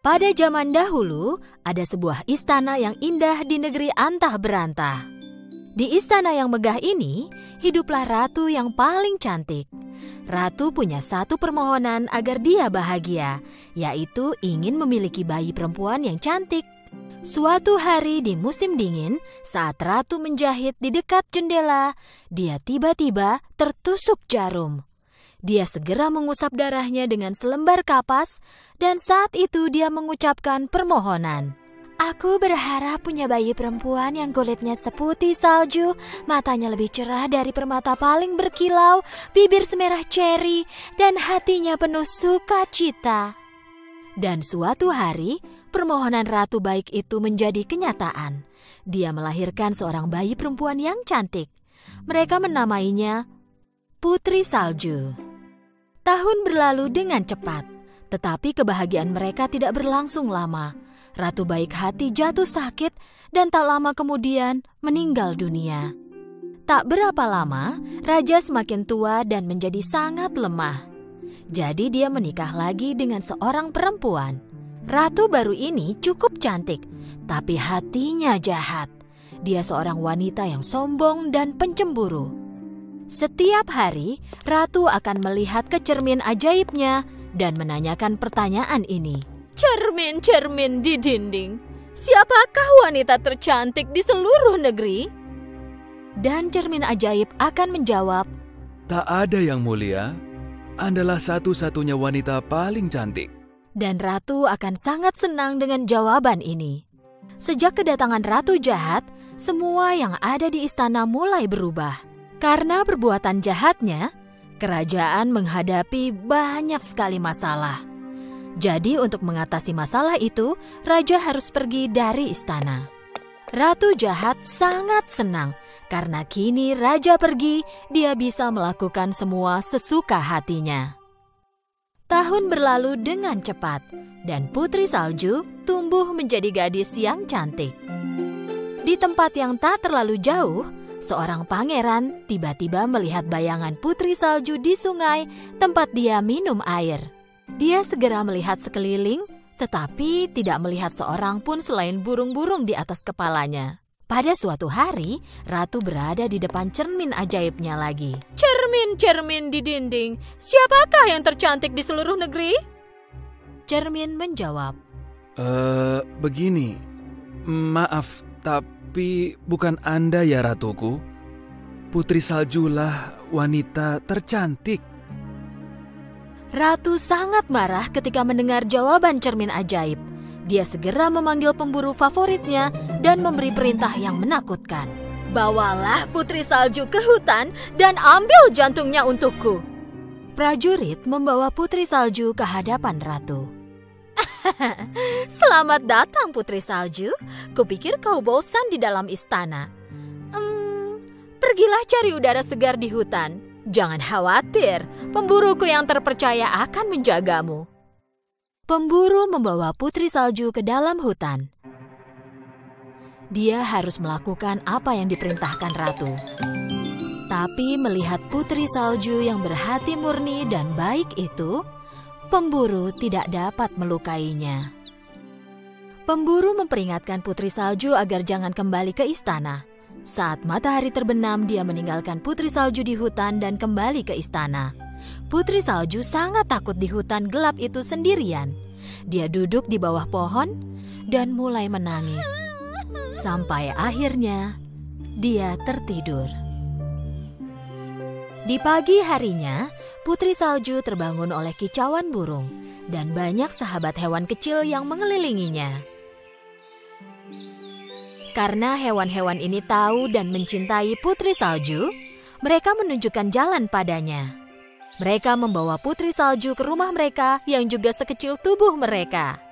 Pada zaman dahulu, ada sebuah istana yang indah di negeri antah berantah. Di istana yang megah ini, hiduplah ratu yang paling cantik. Ratu punya satu permohonan agar dia bahagia, yaitu ingin memiliki bayi perempuan yang cantik. Suatu hari di musim dingin, saat ratu menjahit di dekat jendela, dia tiba-tiba tertusuk jarum. Dia segera mengusap darahnya dengan selembar kapas, dan saat itu dia mengucapkan permohonan. Aku berharap punya bayi perempuan yang kulitnya seputih salju, matanya lebih cerah dari permata paling berkilau, bibir semerah ceri, dan hatinya penuh sukacita. Dan suatu hari, permohonan ratu baik itu menjadi kenyataan. Dia melahirkan seorang bayi perempuan yang cantik. Mereka menamainya Putri Salju. Tahun berlalu dengan cepat, tetapi kebahagiaan mereka tidak berlangsung lama. Ratu baik hati jatuh sakit dan tak lama kemudian meninggal dunia. Tak berapa lama, raja semakin tua dan menjadi sangat lemah. Jadi dia menikah lagi dengan seorang perempuan. Ratu baru ini cukup cantik, tapi hatinya jahat. Dia seorang wanita yang sombong dan pencemburu. Setiap hari, ratu akan melihat ke cermin ajaibnya dan menanyakan pertanyaan ini. Cermin-cermin di dinding, siapakah wanita tercantik di seluruh negeri? Dan cermin ajaib akan menjawab, tak ada yang mulia, Andalah satu-satunya wanita paling cantik. Dan ratu akan sangat senang dengan jawaban ini. Sejak kedatangan ratu jahat, semua yang ada di istana mulai berubah. Karena perbuatan jahatnya, kerajaan menghadapi banyak sekali masalah. Jadi untuk mengatasi masalah itu, raja harus pergi dari istana. Ratu jahat sangat senang karena kini raja pergi, dia bisa melakukan semua sesuka hatinya. Tahun berlalu dengan cepat dan Putri Salju tumbuh menjadi gadis yang cantik. Di tempat yang tak terlalu jauh, seorang pangeran tiba-tiba melihat bayangan Putri Salju di sungai tempat dia minum air. Dia segera melihat sekeliling, tetapi tidak melihat seorang pun selain burung-burung di atas kepalanya. Pada suatu hari, ratu berada di depan cermin ajaibnya lagi. Cermin-cermin di dinding, siapakah yang tercantik di seluruh negeri? Cermin menjawab, Begini, maaf, tapi bukan Anda ya ratuku. Putri Saljulah wanita tercantik. Ratu sangat marah ketika mendengar jawaban cermin ajaib. Dia segera memanggil pemburu favoritnya dan memberi perintah yang menakutkan. Bawalah Putri Salju ke hutan dan ambil jantungnya untukku. Prajurit membawa Putri Salju ke hadapan ratu. Selamat datang Putri Salju. Kupikir kau bosan di dalam istana. Pergilah cari udara segar di hutan. Jangan khawatir, pemburuku yang terpercaya akan menjagamu. Pemburu membawa Putri Salju ke dalam hutan. Dia harus melakukan apa yang diperintahkan ratu. Tapi melihat Putri Salju yang berhati murni dan baik itu, pemburu tidak dapat melukainya. Pemburu memperingatkan Putri Salju agar jangan kembali ke istana. Saat matahari terbenam, dia meninggalkan Putri Salju di hutan dan kembali ke istana. Putri Salju sangat takut di hutan gelap itu sendirian. Dia duduk di bawah pohon dan mulai menangis. Sampai akhirnya, dia tertidur. Di pagi harinya, Putri Salju terbangun oleh kicauan burung dan banyak sahabat hewan kecil yang mengelilinginya. Karena hewan-hewan ini tahu dan mencintai Putri Salju, mereka menunjukkan jalan padanya. Mereka membawa Putri Salju ke rumah mereka yang juga sekecil tubuh mereka.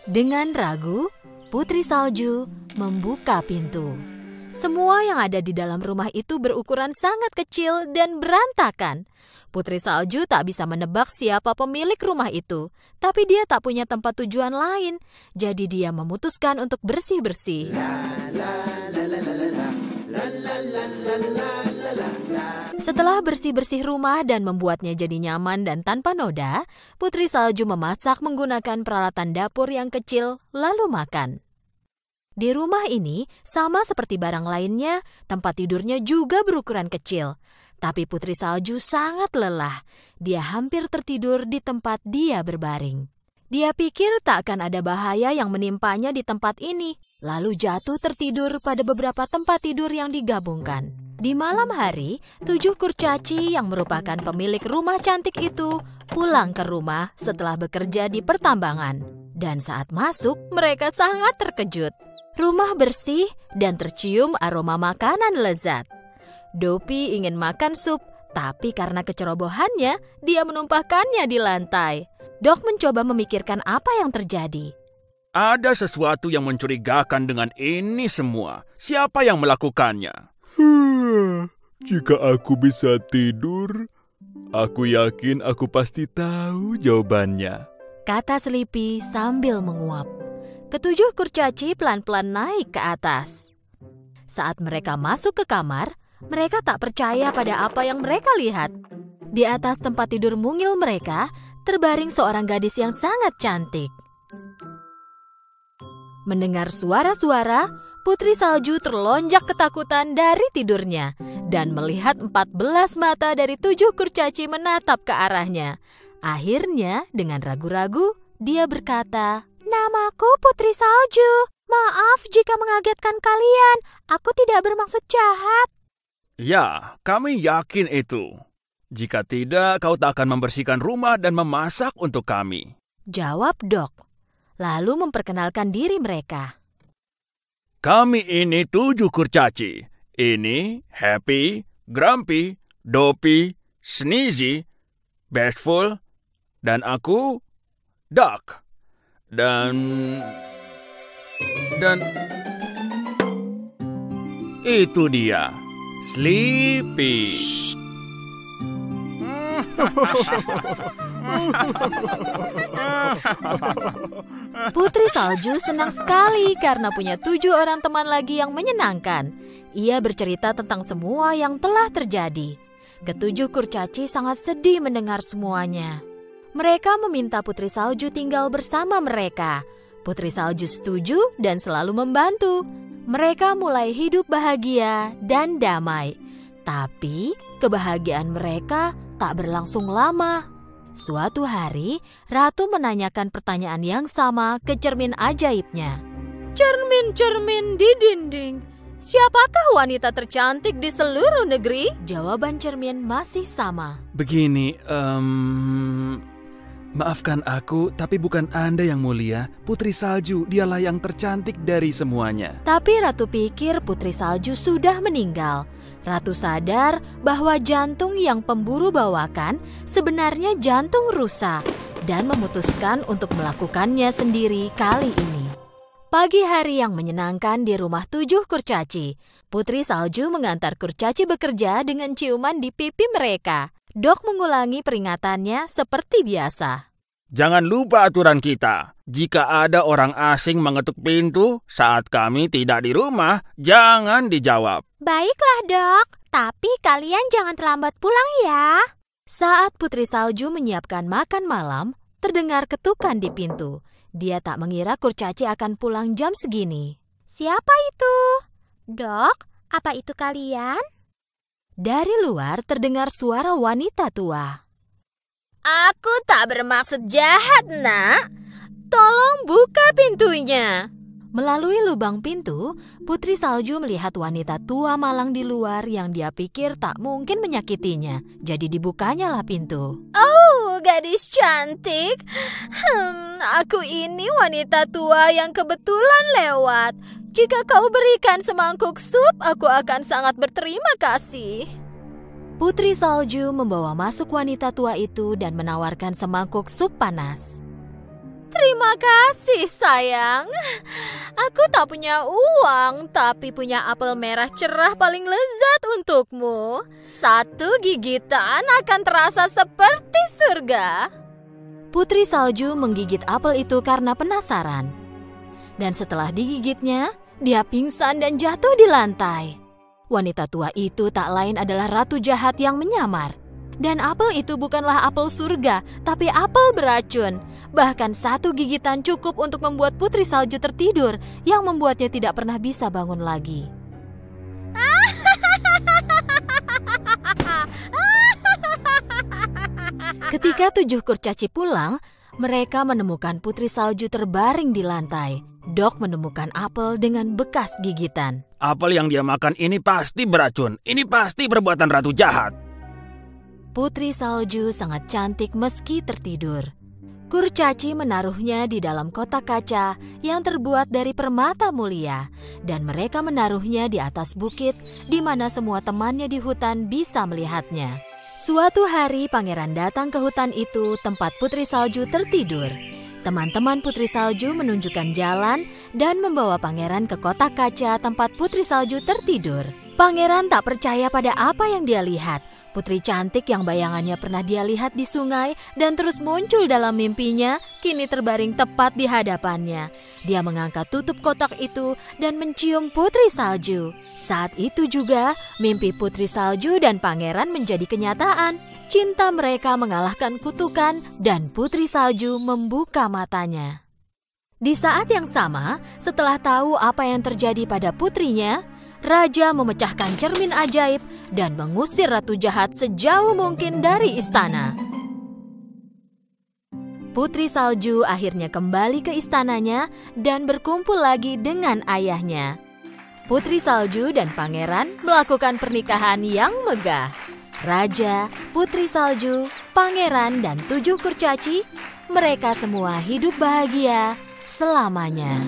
Dengan ragu, Putri Salju membuka pintu. Semua yang ada di dalam rumah itu berukuran sangat kecil dan berantakan. Putri Salju tak bisa menebak siapa pemilik rumah itu, tapi dia tak punya tempat tujuan lain. Jadi dia memutuskan untuk bersih-bersih. Setelah bersih-bersih rumah dan membuatnya jadi nyaman dan tanpa noda, Putri Salju memasak menggunakan peralatan dapur yang kecil, lalu makan. Di rumah ini, sama seperti barang lainnya, tempat tidurnya juga berukuran kecil. Tapi Putri Salju sangat lelah. Dia hampir tertidur di tempat dia berbaring. Dia pikir tak akan ada bahaya yang menimpanya di tempat ini, lalu jatuh tertidur pada beberapa tempat tidur yang digabungkan. Di malam hari, 7 kurcaci yang merupakan pemilik rumah cantik itu pulang ke rumah setelah bekerja di pertambangan. Dan saat masuk, mereka sangat terkejut. Rumah bersih dan tercium aroma makanan lezat. Dopi ingin makan sup, tapi karena kecerobohannya, dia menumpahkannya di lantai. Dok mencoba memikirkan apa yang terjadi. Ada sesuatu yang mencurigakan dengan ini semua. Siapa yang melakukannya? Jika aku bisa tidur, aku yakin aku pasti tahu jawabannya, kata Sleepy sambil menguap. Ketujuh kurcaci pelan-pelan naik ke atas. Saat mereka masuk ke kamar, mereka tak percaya pada apa yang mereka lihat. Di atas tempat tidur mungil mereka, terbaring seorang gadis yang sangat cantik. Mendengar suara-suara, Putri Salju terlonjak ketakutan dari tidurnya dan melihat 14 mata dari 7 kurcaci menatap ke arahnya. Akhirnya, dengan ragu-ragu, dia berkata, "Namaku Putri Salju. Maaf jika mengagetkan kalian. Aku tidak bermaksud jahat." Ya, kami yakin itu. Jika tidak, kau tak akan membersihkan rumah dan memasak untuk kami, jawab Dok, lalu memperkenalkan diri mereka. Kami ini 7 kurcaci. Ini Happy, Grumpy, Dopey, Sneezy, Bashful, dan aku, Duck. Dan itu dia, Sleepy. Putri Salju senang sekali karena punya 7 orang teman lagi yang menyenangkan. Ia bercerita tentang semua yang telah terjadi. Ketujuh kurcaci sangat sedih mendengar semuanya. Mereka meminta Putri Salju tinggal bersama mereka. Putri Salju setuju dan selalu membantu. Mereka mulai hidup bahagia dan damai. Tapi kebahagiaan mereka tak berlangsung lama. Suatu hari, Ratu menanyakan pertanyaan yang sama ke cermin ajaibnya. "Cermin-cermin di dinding, siapakah wanita tercantik di seluruh negeri?" Jawaban cermin masih sama. Begini, maafkan aku, tapi bukan Anda yang mulia. Putri Salju, dialah yang tercantik dari semuanya. Tapi Ratu pikir Putri Salju sudah meninggal. Ratu sadar bahwa jantung yang pemburu bawakan sebenarnya jantung rusa dan memutuskan untuk melakukannya sendiri kali ini. Pagi hari yang menyenangkan di rumah 7 kurcaci. Putri Salju mengantar kurcaci bekerja dengan ciuman di pipi mereka. Dok mengulangi peringatannya seperti biasa. Jangan lupa aturan kita. Jika ada orang asing mengetuk pintu saat kami tidak di rumah, jangan dijawab. Baiklah, Dok. Tapi kalian jangan terlambat pulang ya. Saat Putri Salju menyiapkan makan malam, terdengar ketukan di pintu. Dia tak mengira kurcaci akan pulang jam segini. "Siapa itu?" "Dok, apa itu kalian?" Dari luar terdengar suara wanita tua. "Aku tak bermaksud jahat, Nak. Tolong buka pintunya." Melalui lubang pintu, Putri Salju melihat wanita tua malang di luar yang dia pikir tak mungkin menyakitinya. Jadi dibukanyalah pintu. "Oh, gadis cantik. Aku ini wanita tua yang kebetulan lewat. Jika kau berikan semangkuk sup, aku akan sangat berterima kasih." Putri Salju membawa masuk wanita tua itu dan menawarkan semangkuk sup panas. "Terima kasih, sayang. Aku tak punya uang, tapi punya apel merah cerah paling lezat untukmu. 1 gigitan akan terasa seperti surga." Putri Salju menggigit apel itu karena penasaran. Dan setelah digigitnya, dia pingsan dan jatuh di lantai. wanita tua itu tak lain adalah ratu jahat yang menyamar. Dan apel itu bukanlah apel surga, tapi apel beracun. Bahkan satu gigitan cukup untuk membuat Putri Salju tertidur, yang membuatnya tidak pernah bisa bangun lagi. Ketika 7 kurcaci pulang, mereka menemukan Putri Salju terbaring di lantai. Dok menemukan apel dengan bekas gigitan. Apel yang dia makan ini pasti beracun. Ini pasti perbuatan ratu jahat. Putri Salju sangat cantik meski tertidur. Kurcaci menaruhnya di dalam kotak kaca yang terbuat dari permata mulia. Dan mereka menaruhnya di atas bukit di mana semua temannya di hutan bisa melihatnya. Suatu hari pangeran datang ke hutan itu tempat Putri Salju tertidur. Teman-teman Putri Salju menunjukkan jalan dan membawa pangeran ke kotak kaca tempat Putri Salju tertidur. Pangeran tak percaya pada apa yang dia lihat. Putri cantik yang bayangannya pernah dia lihat di sungai dan terus muncul dalam mimpinya, kini terbaring tepat di hadapannya. Dia mengangkat tutup kotak itu dan mencium Putri Salju. Saat itu juga, mimpi Putri Salju dan pangeran menjadi kenyataan. Cinta mereka mengalahkan kutukan dan Putri Salju membuka matanya. Di saat yang sama, setelah tahu apa yang terjadi pada putrinya, Raja memecahkan cermin ajaib dan mengusir ratu jahat sejauh mungkin dari istana. Putri Salju akhirnya kembali ke istananya dan berkumpul lagi dengan ayahnya. Putri Salju dan pangeran melakukan pernikahan yang megah. Raja, Putri Salju, pangeran, dan 7 kurcaci, mereka semua hidup bahagia selamanya.